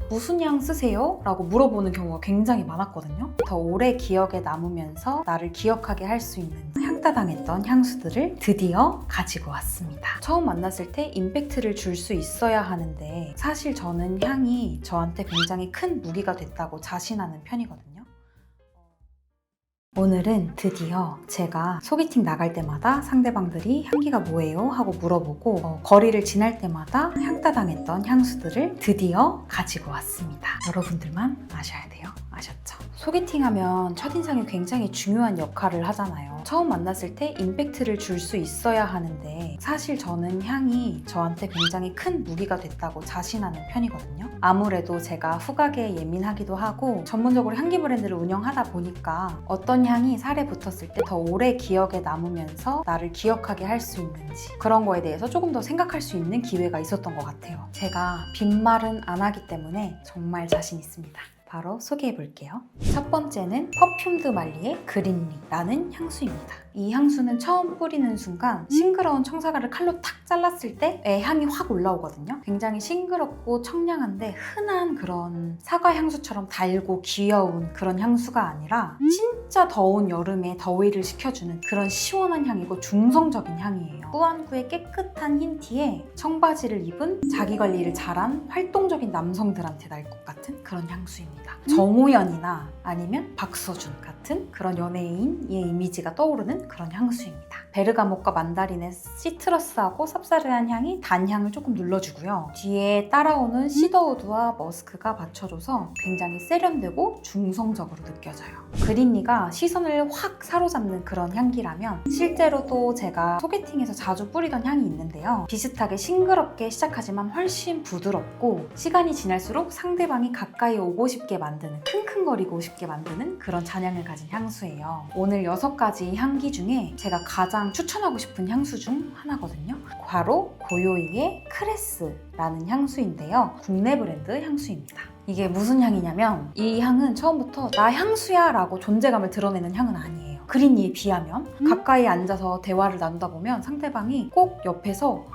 무슨 향 쓰세요? 라고 물어보는 경우가 굉장히 많았거든요. 더 오래 기억에 남으면서 나를 기억하게 할 수 있는 향따당했던 향수들을 드디어 가지고 왔습니다. 처음 만났을 때 임팩트를 줄 수 있어야 하는데 사실 저는 향이 저한테 굉장히 큰 무기가 됐다고 자신하는 편이거든요. 오늘은 드디어 제가 소개팅 나갈 때마다 상대방들이 향기가 뭐예요? 하고 물어보고 거리를 지날 때마다 향따당했던 향수들을 드디어 가지고 왔습니다. 여러분들만 아셔야 돼요. 아셨죠? 소개팅하면 첫인상이 굉장히 중요한 역할을 하잖아요. 처음 만났을 때 임팩트를 줄 수 있어야 하는데 사실 저는 향이 저한테 굉장히 큰 무기가 됐다고 자신하는 편이거든요. 아무래도 제가 후각에 예민하기도 하고 전문적으로 향기 브랜드를 운영하다 보니까 어떤 향이 살에 붙었을 때 더 오래 기억에 남으면서 나를 기억하게 할 수 있는지 그런 거에 대해서 조금 더 생각할 수 있는 기회가 있었던 것 같아요. 제가 빈말은 안 하기 때문에 정말 자신 있습니다. 바로 소개해 볼게요. 첫 번째는 퍼퓸드 말리의 그린리라는 향수입니다. 이 향수는 처음 뿌리는 순간 싱그러운 청사과를 칼로 탁 잘랐을 때의 향이 확 올라오거든요. 굉장히 싱그럽고 청량한데 흔한 그런 사과 향수처럼 달고 귀여운 그런 향수가 아니라 진짜 더운 여름에 더위를 식혀주는 그런 시원한 향이고 중성적인 향이에요. 꾸안꾸의 깨끗한 흰 티에 청바지를 입은 자기 관리를 잘한 활동적인 남성들한테 날 것 같은 그런 향수입니다. 정호연이나 아니면 박서준 같은 그런 연예인의 이미지가 떠오르는 그런 향수입니다. 베르가못과 만다린의 시트러스하고 쌉싸름한 향이 단향을 조금 눌러주고요. 뒤에 따라오는 시더우드와 머스크가 받쳐줘서 굉장히 세련되고 중성적으로 느껴져요. 그린리가 시선을 확 사로잡는 그런 향기라면 실제로도 제가 소개팅에서 자주 뿌리던 향이 있는데요. 비슷하게 싱그럽게 시작하지만 훨씬 부드럽고 시간이 지날수록 상대방이 가까이 오고 싶게 만드는 킁킁거리고 싶게 만드는 그런 잔향을 가진 향수예요. 오늘 6가지 향기 중에 제가 가장 추천하고 싶은 향수 중 하나거든요. 바로 고요이의 크레스라는 향수인데요. 국내 브랜드 향수입니다. 이게 무슨 향이냐면 이 향은 처음부터 나 향수야 라고 존재감을 드러내는 향은 아니에요. 그린리에 비하면 가까이 앉아서 대화를 나누다 보면 상대방이 꼭 옆에서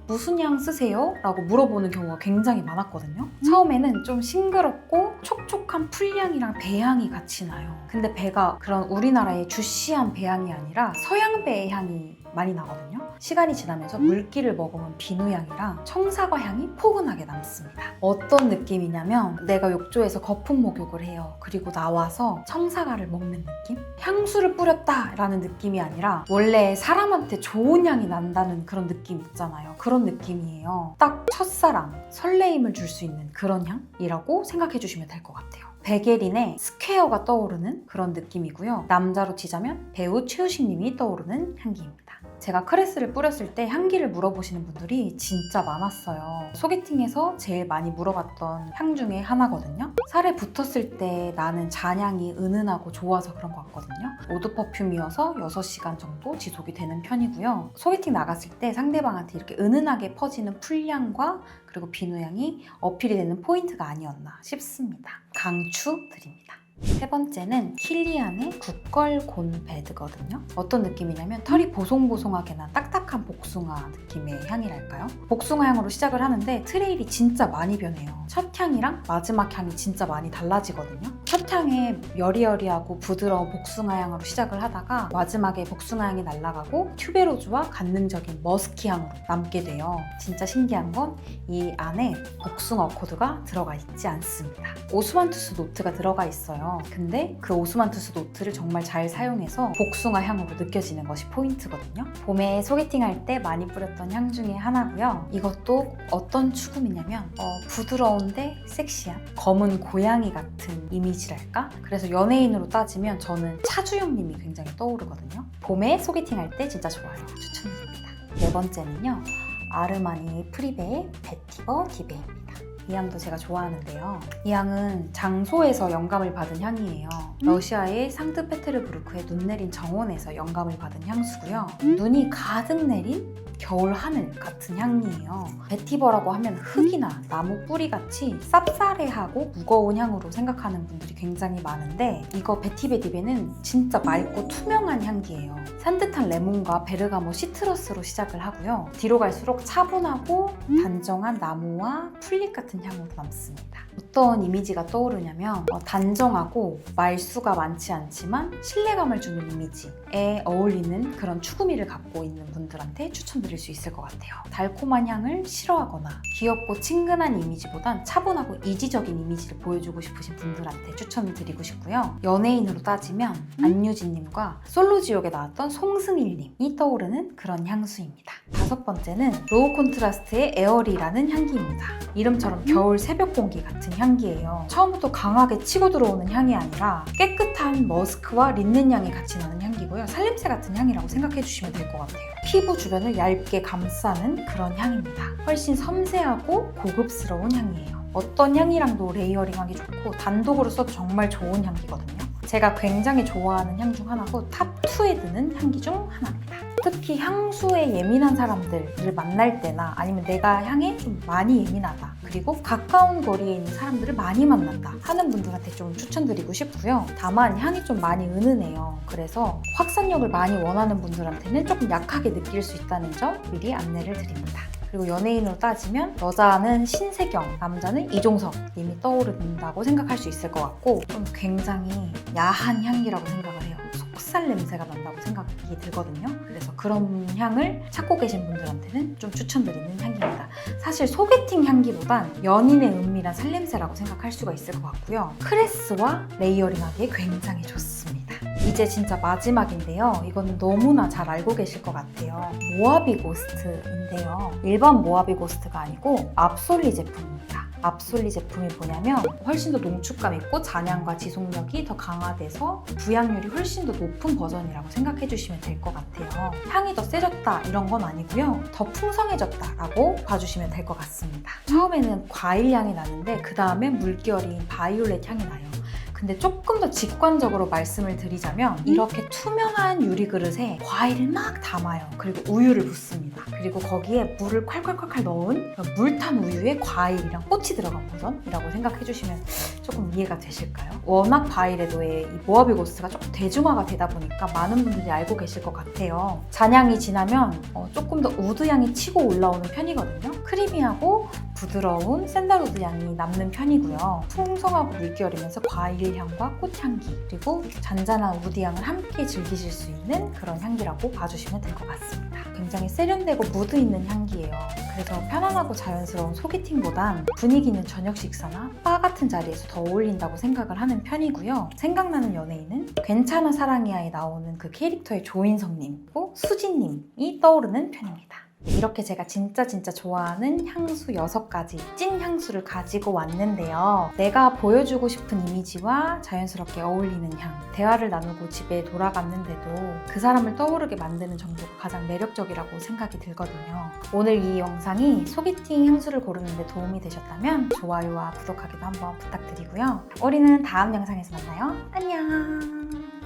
무슨 향 쓰세요? 라고 물어보는 경우가 굉장히 많았거든요. 처음에는 좀 싱그럽고 촉촉한 풀향이랑 배향이 같이 나요. 근데 배가 그런 우리나라의 주시한 배향이 아니라 서양 배의 향이 많이 나거든요. 시간이 지나면서 물기를 머금은 비누향이랑 청사과 향이 포근하게 남습니다. 어떤 느낌이냐면 내가 욕조에서 거품 목욕을 해요. 그리고 나와서 청사과를 먹는 느낌? 향수를 뿌렸다 라는 느낌이 아니라 원래 사람한테 좋은 향이 난다는 그런 느낌 있잖아요. 그런 느낌이에요. 딱 첫사랑, 설레임을 줄 수 있는 그런 향이라고 생각해 주시면 될 것 같아요. 백예린의 스퀘어가 떠오르는 그런 느낌이고요. 남자로 치자면 배우 최우식님이 떠오르는 향기입니다. 제가 크레스를 뿌렸을 때 향기를 물어보시는 분들이 진짜 많았어요. 소개팅에서 제일 많이 물어봤던 향 중에 하나거든요. 살에 붙었을 때 나는 잔향이 은은하고 좋아서 그런 것 같거든요. 오드 퍼퓸이어서 6시간 정도 지속이 되는 편이고요. 소개팅 나갔을 때 상대방한테 이렇게 은은하게 퍼지는 풀향과 그리고 비누향이 어필이 되는 포인트가 아니었나 싶습니다. 강추드립니다. 세 번째는 킬리안의 굿걸 곤베드거든요. 어떤 느낌이냐면 털이 보송보송하게 난 딱딱한 복숭아 느낌의 향이랄까요? 복숭아 향으로 시작을 하는데 트레일이 진짜 많이 변해요. 첫 향이랑 마지막 향이 진짜 많이 달라지거든요. 첫 향에 여리여리하고 부드러운 복숭아 향으로 시작을 하다가 마지막에 복숭아 향이 날아가고 튜베로즈와 관능적인 머스키 향으로 남게 돼요. 진짜 신기한 건 이 안에 복숭아 어코드가 들어가 있지 않습니다. 오스만투스 노트가 들어가 있어요. 근데 그 오스만투스 노트를 정말 잘 사용해서 복숭아 향으로 느껴지는 것이 포인트거든요. 봄에 소개팅할 때 많이 뿌렸던 향 중에 하나고요. 이것도 어떤 추금이냐면 부드러운데 섹시한 검은 고양이 같은 이미지랄까? 그래서 연예인으로 따지면 저는 차주영님이 굉장히 떠오르거든요. 봄에 소개팅할 때 진짜 좋아요. 추천드립니다. 네 번째는요. 아르마니 프리베의 베티버 디베입니다. 이 향도 제가 좋아하는데요. 이 향은 장소에서 영감을 받은 향이에요. 러시아의 상트페테르부르크의 눈 내린 정원에서 영감을 받은 향수고요. 눈이 가득 내린 겨울 하늘 같은 향이에요. 베티버라고 하면 흙이나 나무 뿌리같이 쌉싸래하고 무거운 향으로 생각하는 분들이 굉장히 많은데 이거 베티베디베는 진짜 맑고 투명한 향기예요. 산뜻한 레몬과 베르가모 시트러스로 시작을 하고요. 뒤로 갈수록 차분하고 단정한 나무와 풀잎 같은 향으로 남습니다. 어떤 이미지가 떠오르냐면 단정하고 말수가 많지 않지만 신뢰감을 주는 이미지에 어울리는 그런 추구미를 갖고 있는 분들한테 추천드릴 수 있을 것 같아요. 달콤한 향을 싫어하거나 귀엽고 친근한 이미지보단 차분하고 이지적인 이미지를 보여주고 싶으신 분들한테 추천을 드리고 싶고요. 연예인으로 따지면 안유진님과 솔로지옥에 나왔던 송승일님이 떠오르는 그런 향수입니다. 5번째는 로우 콘트라스트의 에어리라는 향기입니다. 이름처럼 겨울 새벽 공기 같은 향기예요. 처음부터 강하게 치고 들어오는 향이 아니라 깨끗한 머스크와 린넨 향이 같이 나는 향기고요. 살냄새 같은 향이라고 생각해 주시면 될 것 같아요. 피부 주변을 얇게 감싸는 그런 향입니다. 훨씬 섬세하고 고급스러운 향이에요. 어떤 향이랑도 레이어링하기 좋고 단독으로 써도 정말 좋은 향기거든요. 제가 굉장히 좋아하는 향 중 하나고 탑2에 드는 향기 중 하나입니다. 특히 향수에 예민한 사람들을 만날 때나 아니면 내가 향에 좀 많이 예민하다 그리고 가까운 거리에 있는 사람들을 많이 만난다 하는 분들한테 좀 추천드리고 싶고요. 다만 향이 좀 많이 은은해요. 그래서 확산력을 많이 원하는 분들한테는 조금 약하게 느낄 수 있다는 점 미리 안내를 드립니다. 그리고 연예인으로 따지면 여자는 신세경, 남자는 이종석 님이 떠오른다고 생각할 수 있을 것 같고 좀 굉장히 야한 향기라고 생각을 해요. 속살 냄새가 난다고 생각이 들거든요. 그래서 그런 향을 찾고 계신 분들한테는 좀 추천드리는 향기입니다. 사실 소개팅 향기보단 연인의 은밀한 살냄새라고 생각할 수가 있을 것 같고요. 크레스와 레이어링하기에 굉장히 좋습니다. 이제 진짜 마지막인데요. 이건 너무나 잘 알고 계실 것 같아요. 모하비 고스트인데요. 일반 모하비 고스트가 아니고 압솔리 제품입니다. 압솔리 제품이 뭐냐면 훨씬 더 농축감 있고 잔향과 지속력이 더 강화돼서 부향률이 훨씬 더 높은 버전이라고 생각해 주시면 될 것 같아요. 향이 더 세졌다 이런 건 아니고요. 더 풍성해졌다라고 봐주시면 될 것 같습니다. 처음에는 과일 향이 나는데 그 다음에 물결인 바이올렛 향이 나요. 근데 조금 더 직관적으로 말씀을 드리자면 이렇게 투명한 유리 그릇에 과일을 막 담아요. 그리고 우유를 붓습니다. 그리고 거기에 물을 콸콸콸콸 넣은 물탄 우유에 과일이랑 꽃이 들어간 버전이라고 생각해 주시면 조금 이해가 되실까요? 워낙 바이레도의 이 모하비 고스트가 조금 대중화가 되다 보니까 많은 분들이 알고 계실 것 같아요. 잔향이 지나면 조금 더 우드 향이 치고 올라오는 편이거든요. 크리미하고 부드러운 샌달우드 향이 남는 편이고요. 풍성하고 물결이면서 과일 향과 꽃향기 그리고 잔잔한 우드 향을 함께 즐기실 수 있는 그런 향기라고 봐주시면 될 것 같습니다. 굉장히 세련되고 무드 있는 향기예요. 그래서 편안하고 자연스러운 소개팅보단 분위기 있는 저녁 식사나 바 같은 자리에서 더 어울린다고 생각을 하는 편이고요. 생각나는 연예인은 괜찮아 사랑이야에 나오는 그 캐릭터의 조인성님 그리고 수지님이 떠오르는 편입니다. 이렇게 제가 진짜 좋아하는 향수 6가지 찐 향수를 가지고 왔는데요. 내가 보여주고 싶은 이미지와 자연스럽게 어울리는 향, 대화를 나누고 집에 돌아갔는데도 그 사람을 떠오르게 만드는 정도가 가장 매력적이라고 생각이 들거든요. 오늘 이 영상이 소개팅 향수를 고르는 데 도움이 되셨다면 좋아요와 구독하기도 한번 부탁드리고요. 우리는 다음 영상에서 만나요. 안녕!